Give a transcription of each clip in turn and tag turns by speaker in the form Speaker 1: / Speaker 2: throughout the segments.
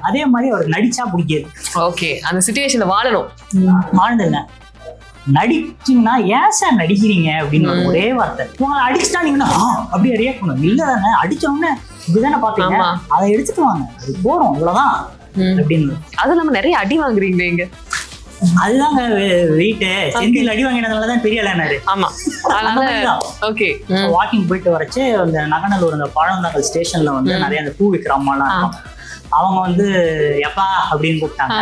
Speaker 1: அதே மாதிரி அவர் நடிச்சா பிடிக்காது.
Speaker 2: ஓகே, அந்த சிச்சுவேஷன்ல வாழணும்.
Speaker 1: வாழ்ந்துங்க. நடிச்சீங்கன்னா ஏன் சார் நடிக்கிறீங்க அப்படின்னு ஒரே வார்த்தை. உங்களை அடிச்சுட்டா நீங்கன்னா அப்படியே ரியாக்ட் பண்ணும். இல்ல தானே அடிச்சோடனே இப்படிதானே பாத்தீங்க, அதை எடுத்துட்டு வாங்க, அது போறோம் இவ்வளவுதான் அப்படின்னு.
Speaker 2: அது நம்ம நிறைய அடி வாங்குறீங்க இங்க.
Speaker 1: அதுதாங்க வெயிட். செந்தில் அடி வாங்கினதுனாலதான் பெரிய ஆளானாரு.
Speaker 2: ஆமா, ஓகே.
Speaker 1: வாக்கிங் போயிட்டு வரச்சு அந்த நகநல்லூர் அந்த பழந்தங்கல் ஸ்டேஷன்ல வந்து நிறைய அந்த பூ விற்கிற அம்மாலாம் இருக்கும். அவங்க வந்து எப்பா அப்படின்னு கூப்பிட்டாங்க.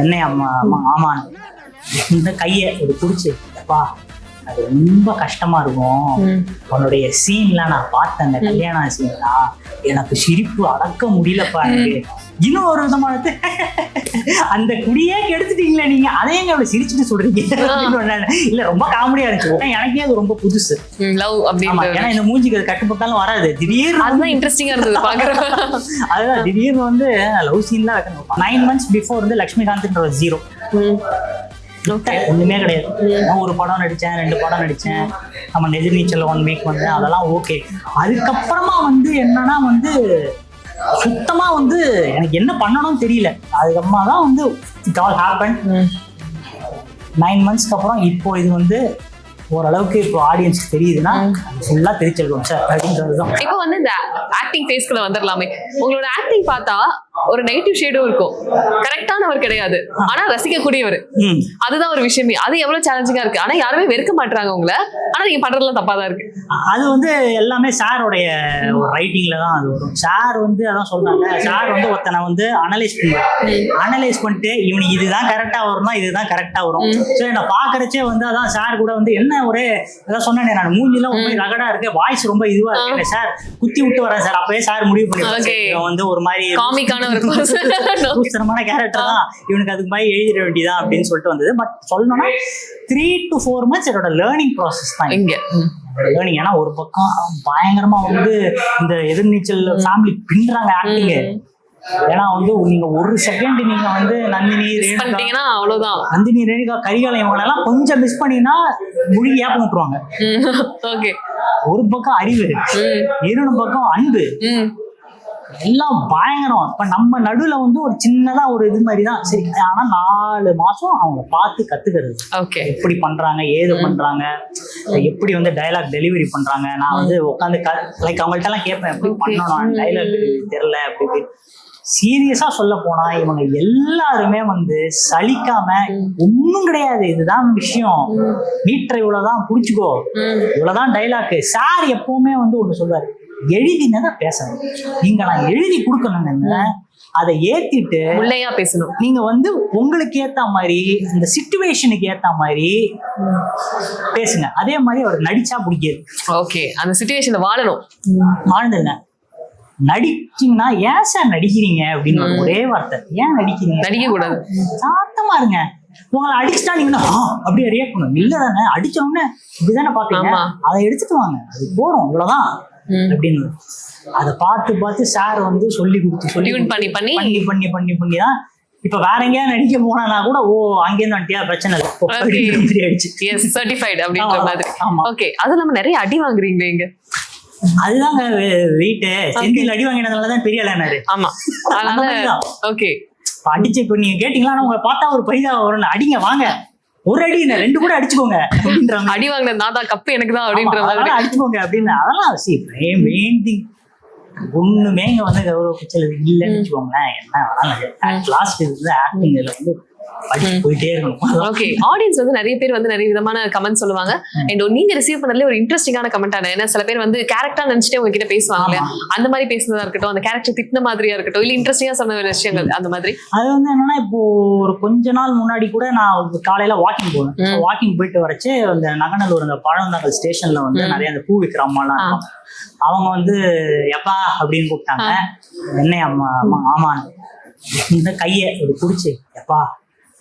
Speaker 1: என்ன அம்மா? ஆமா. இந்த கையை ஒரு பிடிச்சி, எப்பா அது ரொம்ப கஷ்டமா இருக்கும், உன்னுடைய சீன்லாம் நான் பார்த்தேன், அந்த கல்யாண சீன்லாம் எனக்கு சிரிப்பு அடக்க முடியலப்பா. எனக்கு இன்னும் ஒரு விதமான அந்த குடியே கெடுத்துட்டீங்களா நீங்க, அதையும் அவ்வளவு சிரிச்சுட்டு சொல்றீங்க. இல்ல ரொம்ப காமெடியா இருந்துச்சு. எனக்கே அது ரொம்ப புதுசு. ஏன்னா இந்த மூஞ்சிக்கு அது கட்டுப்பட்டாலும் வராது. திடீர்னு அதுதான் இன்ட்ரெஸ்டிங்கா இருந்தது பாக்குறேன். அதுதான் திடீர்னு வந்து லவ் சீன்லாம் வைக்கணும். 9 months பிஃபோர் வந்து லட்சுமிகாந்த் 0 ஒண்ணுமே கிடையாது. ஒரு படம் நடிச்சேன், 2 படம் நடிச்சேன், நம்ம எதிர்நீச்சல் 1 week வந்தேன், அதெல்லாம் ஓகே. அதுக்கப்புறமா வந்து என்னன்னா வந்து சுத்தமா வந்து எனக்கு என்ன பண்ணணும்னு தெரியல. அதுக்கப்புறமா தான் வந்து இட் ஆல் ஹேப்பன். 9 monthsக்கு அப்புறம் இப்போ இது வந்து ஓரளவுக்கு இப்போ ஆடியன்ஸ்க்கு தெரியுதுன்னா ஃபுல்லா திருச்செல்வம் சார் அப்படின்றதுதான்.
Speaker 2: இப்போ வந்து இந்த ஆக்டிங் ஃபேஸ்க்குள்ள வந்துடலாமே. உங்களோட ஆக்டிங் பார்த்தா ஒரு நெகட்டிவ் ஷேடும் இருக்கும், கரெக்டானவர் கிடையாது, ஆனா ரசிக்கக்கூடியவர். அதுதான் ஒரு விஷயமே. அது எவ்வளவு சேலஞ்சிங்கா இருக்கு. ஆனா யாருமே வெறுக்க மாட்டாங்க உங்களை, ஆனா நீங்க பண்றதுலாம் தப்பா தான் இருக்கு.
Speaker 1: அது வந்து எல்லாமே சாரோடைய ஒரு ரைட்டிங்ல தான் அது வரும். சார் வந்து அதான் சொல்றாங்க. சார் வந்து ஒருத்தனை வந்து அனலைஸ் பண்ணிட்டு இவனுக்கு இதுதான் கரெக்டா வரும்னா இதுதான் கரெக்டா வரும். ஸோ என்ன பாக்குறச்சே வந்து அதான் சார் கூட வந்து என்ன ஒரு அதான் சொன்னேன், நான் மூஞ்சிலாம் ரொம்ப ரகடா இருக்கு, வாய்ஸ் ரொம்ப இதுவா இருக்கு சார், குத்தி விட்டு வரேன் சார். அப்பவே சார் முடிவு பண்ணி வந்து ஒரு மாதிரி காமிக்கான சூஸ்தரமான கேரக்டர் தான், இவனுக்கு அதுக்கு மாதிரி எழுதிட வேண்டியதான் அப்படின்னு சொல்லிட்டு வந்தது. பட் சொல்லணும்னா 3 to 4 months என்னோட லேர்னிங் ப்ராசஸ் தான் இங்க. லேர்னிங் ஏன்னா ஒரு பக்கம் பயங்கரமா வந்து இந்த எதிர்நீச்சல் ஃபேமிலி பின்றாங்க ஆக்டிங். ஏன்னா வந்து நீங்க ஒரு செகண்ட் நீங்க வந்து நந்தினி ரேணுகா
Speaker 2: அவ்வளவுதான்,
Speaker 1: நந்தினி ரேணுகா கரிகாலம் இவங்களெல்லாம் கொஞ்சம் மிஸ் பண்ணினா முழி ஏப்பம் விட்டுருவாங்க. ஒரு பக்கம் அறிவு, இன்னொரு பக்கம் அன்பு, எல்லாம் பயங்கரம். இப்ப நம்ம நடுவுல வந்து ஒரு சின்னதா ஒரு இது மாதிரிதான் சரி. ஆனா 4 மாசம் அவங்க பார்த்து கத்துக்கிறது. எப்படி பண்றாங்க, ஏது பண்றாங்க, எப்படி வந்து டைலாக் டெலிவரி பண்றாங்க. நான் வந்து உட்காந்து லைக் அவங்கள்ட்ட எல்லாம் கேட்பேன், எப்படி பண்ணணும், டைலாக் தெரியல அப்படி. சீரியஸா சொல்ல போனா இவங்க எல்லாருமே வந்து சலிக்காம ஒன்னும் கிடையாது, இதுதான் விஷயம், மீட்டர் இவ்வளவுதான் புடிச்சுக்கோ, இவ்வளவுதான் டைலாக். சார் எப்பவுமே வந்து ஒண்ணு சொல்றாரு, எழுதினதான் பேசணும். நீங்க நான் எழுதி கொடுக்கணுங்க, அதை ஏத்திட்டு
Speaker 2: உள்ளையா பேசணும்.
Speaker 1: நீங்க வந்து உங்களுக்கு ஏத்த மாதிரி அந்த சிச்சுவேஷனுக்கு ஏத்த மாதிரி பேசுங்க. அதே மாதிரி அவர் நடிச்சா பிடிக்காது.
Speaker 2: ஓகே, அந்த சிச்சுவேஷன்ல வாழணும்.
Speaker 1: வாழ்ந்துங்க. நடிச்சீங்கன்னா ஏன் சார் நடிக்கிறீங்க அப்படின்னு ஒரே வார்த்தை. ஏன் நடிக்கிறீங்க? நடிக்க கூடாது, சாத்தமா இருங்க. உங்களை அடிச்சுட்டா நீங்கன்னா அப்படியே ரியாக்ட் பண்ணும். இல்ல தானே அடிச்சோடனே இப்படிதானே பாத்தீங்க, அதை எடுத்துட்டு வாங்க, அது போறோம் இவ்வளவுதான் அப்படின்னு. அதை பார்த்து சார் வந்து சொல்லி கொடுத்து பண்ணிதான் இப்ப வேற எங்கேயாவது நடிக்க போனா கூட அங்கேருந்து வந்துட்டியா பிரச்சனை இல்லை.
Speaker 2: அது நம்ம நிறைய அடி வாங்குறீங்க இங்க.
Speaker 1: அதுதாங்க வெயிட். செந்தில் அடி வாங்கினதுனாலதான் பெரிய ஆளானாரு. ஆமா, அடிச்சு இப்ப நீங்க கேட்டீங்களா, உங்களை பார்த்தா ஒரு பரிதாபம் வரும், அடிங்க வாங்க, ஒரு அடி 2 கூட அடிச்சுக்கோங்க அப்படின்ற
Speaker 2: அடி வாங்கினது நான் தான், கப்பு எனக்கு தான் அப்படின்ற மாதிரி
Speaker 1: அடிச்சுக்கோங்க அப்படின்னு. அதெல்லாம் மெயின் திங். ஒண்ணுமே இங்க வந்து கௌரவ குச்சல் இல்லைன்னு வச்சுக்கோங்களேன். என்ன வேணாலும் லாஸ்ட் இது ஆக்டிங் வந்து போயிட்டே இருக்கணும்.
Speaker 2: ஓகே, ஆடியன்ஸ் வந்து நிறைய பேர் வந்து நிறைய விதமான கமெண்ட் சொல்லுவாங்க. அண்ட் நீங்க ரிசீவ் பண்ணதுல ஒரு இன்ட்ரெஸ்டிங்கான கமெண்ட் ஆன, ஏன்னா சில பேர் வந்து கேரக்டரா நினைச்சிட்டே உங்ககிட்ட பேசுவாங்க. அந்த மாதிரி பேசுனதா இருக்கட்டும், அந்த கேரக்டர் திட்டின மாதிரியா இருக்கட்டும், இல்ல இன்ட்ரெஸ்டிங்கா சொன்ன விஷயங்கள் அந்த மாதிரி.
Speaker 1: அது வந்து என்னன்னா, இப்போ ஒரு கொஞ்ச நாள் முன்னாடி கூட நான் காலையில வாக்கிங் போனேன். வாக்கிங் போயிட்டு வரச்சு அந்த நகநல்லூர் அந்த பழந்தங்கல் ஸ்டேஷன்ல வந்து நிறைய அந்த பூ விற்கிற அம்மாலாம் இருக்கும். அவங்க வந்து எப்பா அப்படின்னு கூப்பிட்டாங்க. என்ன அம்மா? ஆமா. இந்த கையை ஒரு பிடிச்சி, எப்பா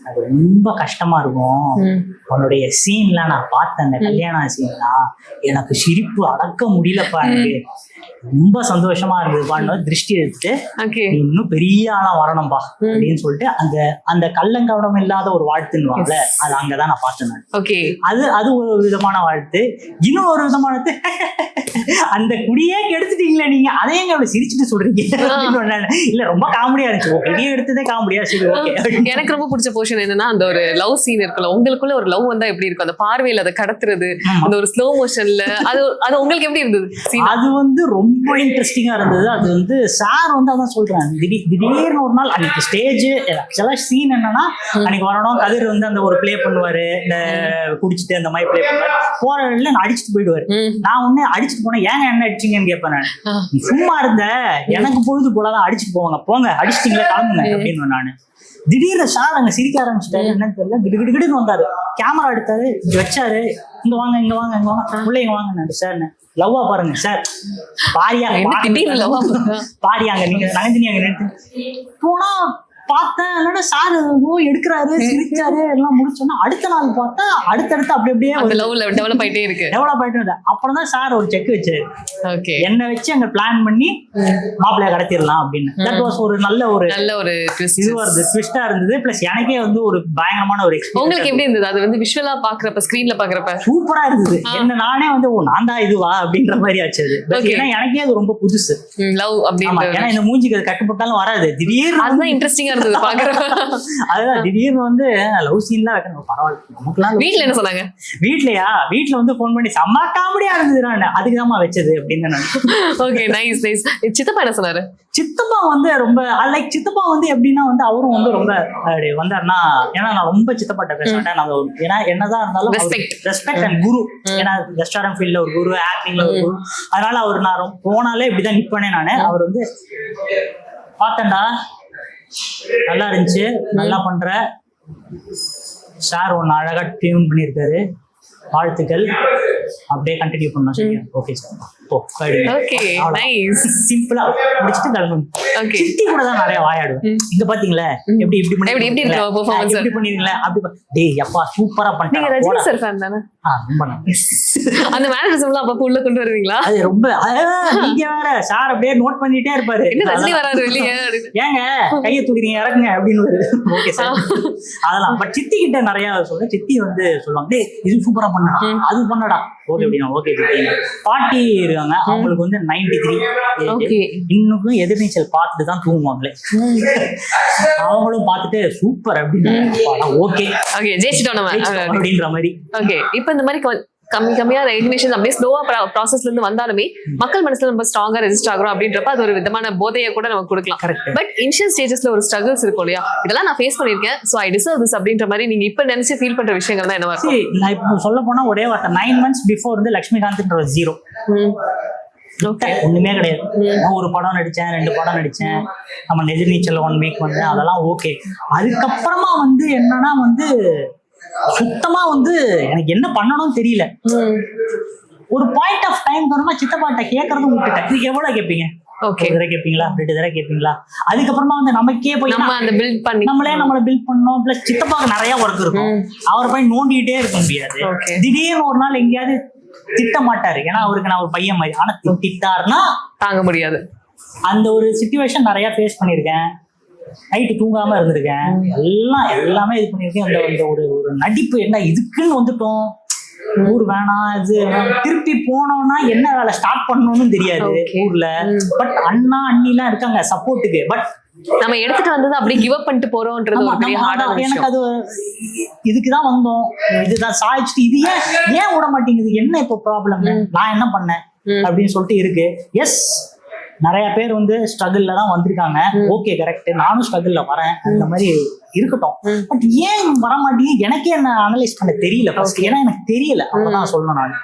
Speaker 1: அது ரொம்ப கஷ்டமா இருக்கும், உன்னுடைய சீன்லாம் நான் பார்த்தேன், அந்த கல்யாண சீன்லாம் எனக்கு சிரிப்பு அடக்க முடியலப்பா. எனக்கு ரொம்ப சந்தோஷமா இருந்தது பாடணும். திருஷ்டி எடுத்துட்டு
Speaker 2: ஓகே
Speaker 1: இன்னும் பெரிய ஆளா வரணும்பா அப்படின்னு சொல்லிட்டு அந்த அந்த கள்ளங்கவடம் இல்லாத ஒரு வாழ்த்துன்னு அது அங்கதான் நான் பார்த்தேன் நான்.
Speaker 2: ஓகே
Speaker 1: அது ஒரு விதமான வாழ்த்து. இன்னும் ஒரு விதமான அந்த குடியே கெடுத்துட்டீங்களே நீங்க, அதையும் அவ்வளவு சிரிச்சுட்டு சொல்றீங்க இல்ல ரொம்ப காமெடியா இருந்துச்சு. குடியே எடுத்ததே காமெடியா, சரி ஓகே.
Speaker 2: எனக்கு ரொம்ப பிடிச்ச போர்ஷன் என்னன்னா அந்த ஒரு லவ் சீன் இருக்குல்ல, உங்களுக்குள்ள ஒரு லவ் வந்தா எப்படி இருக்கும், அந்த பார்வையில அதை கடத்துறது, அந்த ஒரு ஸ்லோ மோஷன்ல அது அது உங்களுக்கு எப்படி இருந்தது?
Speaker 1: அது வந்து ரொம்ப இன்ட்ரெஸ்டிங்கா இருந்தது. அது வந்து சார் வந்து அதான் சொல்றேன், திடீர்னு ஒரு நாள் அன்னைக்கு ஸ்டேஜ் ஆக்சுவலா சீன் என்னன்னா, அன்னைக்கு வரணும் கதிர் வந்து அந்த ஒரு பிளே பண்ணுவாரு, இந்த குடிச்சிட்டு அந்த மாதிரி பிளே பண்ணுவாரு, போற வழியில நான் அடிச்சுட்டு போயிடுவாரு. நான் ஒண்ணு அடிச்சுட்டு போனேன், ஏங்க என்ன அடிச்சீங்கன்னு கேட்பேன் நான். சும்மா இருந்த எனக்கு பொழுது போலதான் அடிச்சுட்டு போவாங்க, போங்க அடிச்சிட்டீங்களா கிளம்புங்க அப்படின்னு நானு. திடீர்னு சார் அங்க சிரிக்க ஆரம்பிச்சிட்டாரு, என்னன்னு தெரியல, கிடுகிடுன்னு வந்தாரு, கேமரா எடுத்தாரு, இங்க வச்சாரு, இங்க வாங்க இங்க வாங்க இங்க வாங்க உள்ள இங்க வாங்க சார், லவ்வா பாருங்க சார், பாரியாங்க நீங்க நகஞ்சினி அங்க நினைத்து போனா பார்த்தேன். இல்லைன்னா சார் எடுக்கிறாரு, சிரிச்சாரு, எல்லாம் முடிச்சோன்னா அடுத்த நாள் பார்த்தா அடுத்தடுத்து அப்படி அப்படியே
Speaker 2: டெவலப் ஆயிட்டே இருக்கு.
Speaker 1: அப்புறம் தான் சார் ஒரு செக் வச்சாரு,
Speaker 2: ஓகே
Speaker 1: என்ன வச்சு அங்க பிளான் பண்ணி மாப்பிள்ளைய கடத்திடலாம் அப்படின்னு. தட் வாஸ் ஒரு நல்ல ஒரு இதுவா இருந்தது, ட்விஸ்டா இருந்தது. பிளஸ் எனக்கே வந்து ஒரு பயங்கரமான ஒரு எக்ஸ்பீரியன்ஸ்.
Speaker 2: உங்களுக்கு எப்படி இருந்தது அது வந்து விஷுவலா பாக்குறப்ப, ஸ்கிரீன்ல பாக்குறப்ப?
Speaker 1: சூப்பரா இருந்தது. என்ன நானே வந்து நான் தான் இதுவா அப்படின்ற மாதிரி ஆச்சு. ஏன்னா எனக்கே அது ரொம்ப புதுசு
Speaker 2: லவ் அப்படின்னு.
Speaker 1: ஏன்னா இந்த மூஞ்சிக்கு கட்டுப்பட்டாலும் வராது, திடீர்னு
Speaker 2: அதுதான் இன்ட்ரெஸ்டிங்கா இருந்தது பாக்குறப்ப.
Speaker 1: அதுதான் திடீர்னு வந்து லவ் சீன்லாம் வைக்கணும், பரவாயில்ல. நமக்குலாம்
Speaker 2: வீட்டுல என்ன சொன்னாங்க?
Speaker 1: வீட்டுல வந்து போன் பண்ணி செம்ம காமெடியா இருந்தது, அதுக்குதான் வச்சது அப்படின்னு.
Speaker 2: Okay nice nice. சித்தப்பா என்ன சொன்னாரு?
Speaker 1: சித்தப்பா வந்து ரொம்ப லைக், சித்தப்பா வந்து எப்படின்னா வந்து அவரும் வந்து ரொம்ப வந்தாருன்னா, ஏன்னா நான் ரொம்ப சித்தப்பாட்ட பேச மாட்டேன். ஏன்னா என்னதான் இருந்தாலும் ரெஸ்பெக்ட் அண்ட் குரு, ஏன்னா ரெஸ்டாரண்ட் ஃபீல்ட்ல ஒரு குரு, ஆக்டிங்ல ஒரு குரு, அதனால அவர் நான் போனாலே இப்படிதான் நிப்பேனே நானு. அவர் வந்து பார்த்தேன்டா நல்லா இருந்துச்சு, நல்லா பண்ற சார், ஒன்னு அழகா டியூன் பண்ணியிருக்காரு, வாழ்த்துக்கள், அப்படியே கண்டினியூ பண்ணலாம். சரி ஓகே சார், சிம்பிளா முடிச்சுட்டு கிளம்புங்க. சித்தி கூட தான் நிறைய வாயாடுவேன். இங்க பாத்தீங்களா எப்படி இப்படி பண்ணிருக்கீங்களா, அப்படி டேய் அப்பா சூப்பரா பண்ணிட்டீங்க.
Speaker 2: ரஜினி சார் ஃபேன் தானே? அந்த மேனரிசம்லாம் அப்பப்ப உள்ள கொண்டு வருவீங்களா?
Speaker 1: அது ரொம்ப நீங்க வேற சார் அப்படியே நோட் பண்ணிட்டே இருப்பாரு,
Speaker 2: என்ன ரஜினி வராரு வெளியே,
Speaker 1: ஏங்க கையை தூக்கிறீங்க இறக்குங்க அப்படின்னு. ஓகே சார் அதெல்லாம். பட் சித்தி கிட்ட நிறைய சொல்றேன். சித்தி வந்து சொல்லுவாங்க, டேய் இது சூப்பரா பண்ணா, அது பண்ணடா, ஓகே அப்படின்னா ஓகே சித்தி. பாட்டி இருக்காங்க, அவங்களுக்கு வந்து 93, இன்னும் எதிர்நீச்சல் பார்த்துட்டு தான் தூங்குவாங்களே, அவங்களும் பார்த்துட்டு சூப்பர் அப்படின்னு ஓகே
Speaker 2: ஓகே ஜெயிச்சிட்டோம் நம்ம
Speaker 1: அப்படின்ற மாதிரி.
Speaker 2: ஓகே இப்போ இந்த மாதிரி கம்மியா ரெகக்னிஷன் அப்படியே ஸ்லோவா ப்ராசஸ்ல இருந்து வந்தாலுமே மக்கள் மனசுல ரொம்ப ஸ்ட்ராங்கா ரெஜிஸ்டர் ஆகிறோம் அப்படின்றப்ப அது ஒரு விதமான போதையை கூட நம்ம கொடுக்கலாம். பட் இனிஷியல் ஸ்டேஜஸ்ல ஒரு ஸ்ட்ரகிள்ஸ் இருக்கும் இல்லையா, இதெல்லாம் நான் ஃபேஸ் பண்ணிருக்கேன், சோ ஐ டிசர்வ் திஸ் அப்படின்ற மாதிரி நீங்க இப்ப நினைச்சு ஃபீல் பண்ற விஷயங்கள் தான் என்னவா இருக்கும்?
Speaker 1: நான் இப்போ சொல்ல போனா ஒரே வார்த்தை, 9 months பிஃபோர் வந்து லட்சுமிகாந்த்ன்ற ஜீரோ, ஒண்ணுமே கிடையாது. நான் ஒரு படம் நடிச்சேன், 2 படம் நடிச்சேன், நம்ம எதிர்நீச்சல் 1 week வந்தேன், அதெல்லாம் ஓகே. அதுக்கப்புறமா வந்து என்னன்னா வந்து சுத்தமா வந்து எனக்கு என்ன பண்ணணும்னு தெரியல. ஒரு பாயிண்ட் ஆஃப் டைம் வரமா சித்தப்பாட்ட கேட்கறதும் விட்டுட்டேன். இது எவ்வளவு கேட்பீங்க, கேட்பீங்களா, 2 தடவை கேட்பீங்களா? அதுக்கப்புறமா வந்து நமக்கே போய் நம்மளை பில்ட் பண்ணோம். பிளஸ் சித்தப்பாக்கு நிறைய ஒர்க் இருக்கும், அவரை போய் நோண்டிக்கிட்டே இருக்க முடியாது. திடீர்னு ஒரு நாள் எங்கேயாவது திட்ட மாட்டாரு, ஏன்னா அவருக்கு நான் ஒரு பையன் மாதிரி. ஆனா திட்டாருன்னா தாங்க முடியாது. அந்த ஒரு சிச்சுவேஷன் நிறைய ஃபேஸ் பண்ணிருக்கேன். நைட்டு தூங்காம இருந்திருக்கேன், எல்லாமே இது பண்ணிருக்கேன். அந்த ஒரு நடிப்பு என்ன இதுக்குன்னு வந்துட்டோம், ஊர் வேணாம், இது திருப்பி போனோம்னா என்ன வேலை ஸ்டார்ட் பண்ணணும்னு தெரியாது ஊர்ல. பட் அண்ணா அண்ணி எல்லாம் இருக்காங்க சப்போர்ட்டுக்கு. பட்
Speaker 2: நம்ம எடுத்துட்டு வந்தது அப்படியே கிவ் அப் பண்ணிட்டு போறோம்ன்றது
Speaker 1: எனக்கு அது இதுக்குதான் வந்தோம், இதுதான் சாய்ச்சிட்டு இது ஏன் விட மாட்டேங்குது, என்ன இப்போ ப்ராப்ளம், நான் என்ன பண்ணேன் அப்படின்னு சொல்லிட்டு இருக்கு. எஸ் நிறைய பேர் வந்து ஸ்ட்ரகிள்ல தான் வந்திருக்காங்க, ஓகே கரெக்ட், நானும் ஸ்ட்ரகிள்ல வரேன், அந்த மாதிரி இருக்கட்டும். பட் ஏன் வர மாட்டேங்குது எனக்கே என்ன அனலைஸ் பண்ண தெரியல ஃபர்ஸ்ட், ஏன்னா எனக்கு தெரியல, அப்பதான் சொல்லணும் நான்.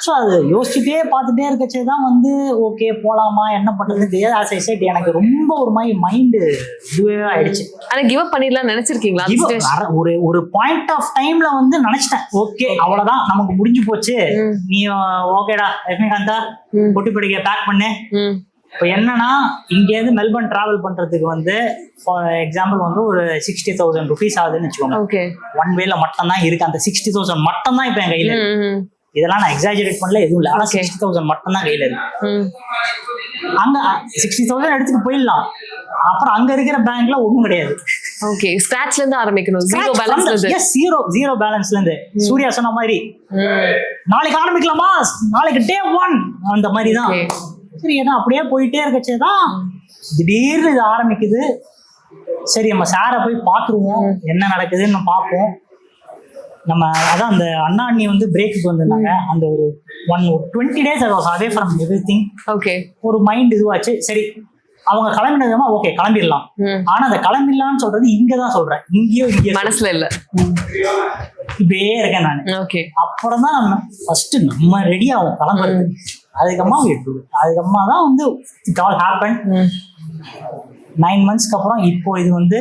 Speaker 1: ஸோ அது யோசிச்சுட்டே பார்த்துட்டே இருக்கச்சே தான் வந்து ஓகே போலாமா என்ன பண்றது தெரியாது. ஆஸ் ஐ செட் எனக்கு ரொம்ப ஒரு மாதிரி மைண்டு இதுவே ஆயிடுச்சு.
Speaker 2: ஆனா கிவ் அப் பண்ணிடலாம் நினைச்சிருக்கீங்களா?
Speaker 1: ஒரு பாயிண்ட் ஆஃப் டைம்ல வந்து நினைச்சிட்டேன், ஓகே அவ்வளவுதான் நமக்கு முடிஞ்சு போச்சு, நீ ஓகேடா ரஜினிகாந்தா பொட்டி படிக்க பேக் பண்ணு. இப்போ என்னன்னா இங்கேருந்து மெல்பர்ன் டிராவல் பண்றதுக்கு வந்து ஃபார் எக்ஸாம்பிள் வந்து ஒரு 60,000 rupees ஆகுதுன்னு வச்சுக்கோங்க. ஒன் வேல மட்டும் தான் இருக்கு, அந்த 60,000 மட்டும் தான் இப்போ என் கையில. இதெல்லாம் நான் எக்ஸாஜரேட் பண்ணல, எதுவும் இல்லை. ஆனா 60,000 மட்டும் தான் கையில இருக்கு. அங்க 60,000 எடுத்துட்டு போயிடலாம். அப்புறம் அங்க இருக்கிற பேங்க்ல ஒண்ணும் கிடையாது.
Speaker 2: ஓகே, ஸ்கிராச்ல இருந்து ஆரம்பிக்கணும், ஜீரோ பேலன்ஸ்ல இருந்து.
Speaker 1: ஜீரோ பேலன்ஸ்ல இருந்து. சூர்யா சொன்ன மாதிரி நாளைக்கு ஆரம்பிக்கலாமா, நாளைக்கு டே 1 அந்த மாதிரி தான். சரி, ஏன்னா அப்படியே போயிட்டே இருக்கச்சேதான் திடீர்னு இது ஆரம்பிக்குது. சரி, நம்ம சாரை போய் பார்த்துருவோம், என்ன நடக்குதுன்னு பார்ப்போம். நம்ம அதான் அந்த அண்ணா அண்ணி வந்து பிரேக்குக்கு வந்திருந்தாங்க. அந்த ஒரு 20 days அதே ஃப்ரம் எவ்ரிதிங்.
Speaker 2: ஓகே, ஒரு
Speaker 1: மைண்ட் இதுவாச்சு. சரி, அவங்க கிளம்பினதுமா ஓகே கிளம்பிடலாம். ஆனா அந்த கிளம்பிடலாம்னு சொல்றது இங்கதான் சொல்றேன், இங்கேயோ
Speaker 2: மனசுல இல்ல,
Speaker 1: இப்படியே இருக்கேன் நான்.
Speaker 2: ஓகே,
Speaker 1: அப்புறம் தான் ஃபர்ஸ்ட் நம்ம ரெடி ஆகும் கிளம்புறது. அதுக்கம்மா தான் வந்து இட் ஆல் ஹேப்பன். 9 monthsக்கு அப்புறம் இப்போ இது வந்து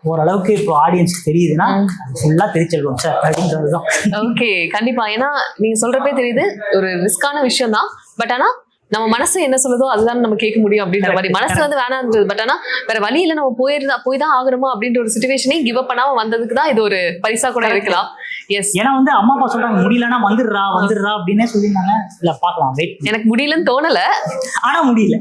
Speaker 1: ஓரளவுக்கு இப்போ ஆடியன்ஸ்க்கு தெரியுதுன்னா ஃபுல்லா தெரிஞ்சிருக்கோம் சார் அப்படின்றதுதான்.
Speaker 2: ஓகே, கண்டிப்பா. ஏன்னா நீங்க சொல்றப்பே தெரியுது ஒரு ரிஸ்கான விஷயம் தான். பட் ஆனா நம்ம மனசு என்ன சொல்லுதோ அதுதான் நம்ம கேட்க முடியும் அப்படின்ற மாதிரி. மனசு வந்து வேணாம் இருந்தது, பட் ஆனா வேற வழி இல்ல, நம்ம போய் தான் ஆகணுமா அப்படின்ற ஒரு சிச்சுவேஷனே கிவ் அப் பண்ணாம வந்ததுக்கு தான் இது ஒரு பரிசா கூட இருக்கலாம். எஸ்,
Speaker 1: ஏன்னா வந்து அம்மா அப்பா சொல்றாங்க முடியலன்னா வந்துடுறா அப்படின்னே சொல்லியிருந்தாங்க. இல்ல பாக்கலாம், வெயிட்.
Speaker 2: எனக்கு முடியலன்னு தோணல,
Speaker 1: ஆனா முடியல.